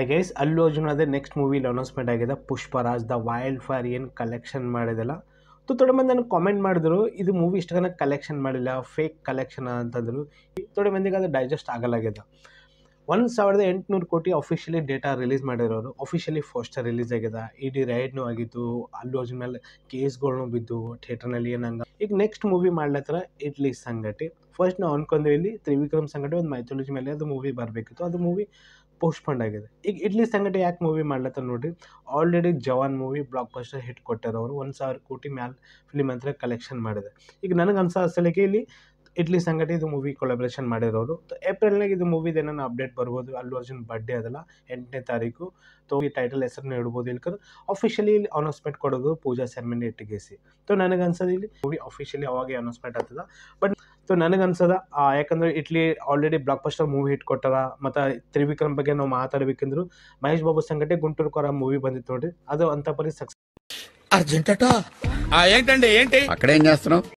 Hi guys, Allu Arjun ಅದೇ next ಮೂವಿಲಿ announcement ಆಗಿದೆ. ಪುಷ್ಪರಾಜ್ ದ ವೈಲ್ಡ್ ಫೈರ್ ಏನು ಕಲೆಕ್ಷನ್ ಮಾಡಿದೆಲ್ಲ ಥೋಡೆ ಮಂದಿ ನನಗೆ ಕಾಮೆಂಟ್ ಮಾಡಿದ್ರು, ಇದು ಮೂವಿ ಇಷ್ಟು ಕನಕ ಕಲೆಕ್ಷನ್ ಮಾಡಿಲ್ಲ, ಫೇಕ್ ಕಲೆಕ್ಷನ್ ಅಂತಂದರು. ಥೋಡೆ ಮಂದಿಗೆ ಅದು ಡೈಜೆಸ್ಟ್ ಆಗಲಾಗಿದೆ. 1800 ಕೋಟಿ ಅಫಿಷಿಯಲಿ ಡೇಟಾ ರಿಲೀಸ್ ಮಾಡಿರೋರು. ಅಫಿಷಿಯಲಿ ಪೋಸ್ಟರ್ ರಿಲೀಸ್ ಆಗಿದೆ. ಇಡೀ ರೈಡ್ನೂ ಆಗಿತ್ತು. ಅಲ್ಲು ಅರ್ಜುನ್ ಮೇಲೆ ಕೇಸ್ಗಳ್ನೂ ಬಿದ್ದು ಥಿಯೇಟರ್ನಲ್ಲಿ ಏನಂಗ. ಈಗ ನೆಕ್ಸ್ಟ್ ಮೂವಿ ಮಾಡ್ಲತ್ತರ ಇಡ್ಲಿ ಸಂಗಟಿ. ಫಸ್ಟ್ ನಾವು ಅನ್ಕೊಂಡ್ವಿ ಇಲ್ಲಿ ತ್ರಿವಿಕ್ರಮ್ ಸಂಗಟಿ ಒಂದು ಮೈಥಾಲಜಿ ಮೇಲೆ ಅದು ಮೂವಿ ಬರಬೇಕಿತ್ತು. ಅದು ಮೂವಿ ಪೋಸ್ಟ್ಪೋಂಡ್ ಆಗಿದೆ. ಈಗ ಇಡ್ಲಿ ಸಂಗಟಿ ಯಾಕೆ ಮೂವಿ ಮಾಡ್ಲತ್ತಾರ ನೋಡ್ರಿ. ಆಲ್ರೆಡಿ ಜವಾನ್ ಮೂವಿ ಬ್ಲಾಕ್ ಬಸ್ಟರ್ ಹಿಟ್ ಕೊಟ್ಟಾರವರು. 1000 ಕೋಟಿ ಮ್ಯಾಲೆ ಫಿಲಿಮ್ ಅಂತ ಕಲೆಕ್ಷನ್ ಮಾಡಿದೆ. ಈಗ ನನಗೆ ಅನ್ಸಲಿಕ್ಕೆ ಇಲ್ಲಿ ಇಡ್ಲಿ ಸಂಗಟಿ ಇದು ಮೂವಿ ಕೊಲಾಬ್ರೇಷನ್ ಮಾಡಿರೋರು. ಏಪ್ರಿಲ್ನಾಗ ಇದು ಮೂವಿದು ಏನಾನ ಅಪ್ಡೇಟ್ ಬರ್ಬೋದು. ಅಲ್ಲು ಅರ್ಜುನ್ ಬರ್ಡೇ ಅದಲ್ಲ 8ನೇ ತಾರೀಕು. ಈ ಟೈಟಲ್ ಹೆಸರನ್ನ ಇಡ್ಬೋದು. ಇಲ್ಕಂದ್ರೆ ಅಫಿಷಿಯಲಿ ಇಲ್ಲಿ ಅನೌನ್ಸ್ಮೆಂಟ್ ಕೊಡೋದು ಪೂಜಾ ಸೆರೆಮನಿ ಇಟ್ಟಿಗೆಸಿ. ನನಗೆ ಅನ್ಸೋದು ಇಲ್ಲಿ ಮೂವಿ ಅಫಿಷಿಯಲಿ ಅವಾಗೆ ಅನೌನ್ಸ್ಮೆಂಟ್ ಆಗ್ತದ. ಬಟ್ ನನಗೆ ಅನ್ಸದ ಯಾಕಂದ್ರೆ ಇಟ್ಲಿ already blockbuster movie hit ಕೊಟ್ಟಾರ. ಮತ್ತು ತ್ರಿವಿಕ್ರಮ್ ಬಗ್ಗೆ ನಾವು ಮಾತಾಡ್ಬೇಕಂದ್ರು ಮಹೇಶ್ ಬಾಬು ಸಂಗಟೆ ಗುಂಟೂರು ಕೊರ ಮೂವಿ ಬಂದಿತ್ತು ನೋಡ್ರಿ, ಅದು ಅಂತ ಪರಿ ಸಕ್ಸಸ್. అర్జెంటట ఏంటండి ఏంటి అక్కడ ఏం చేస్తున్నావు?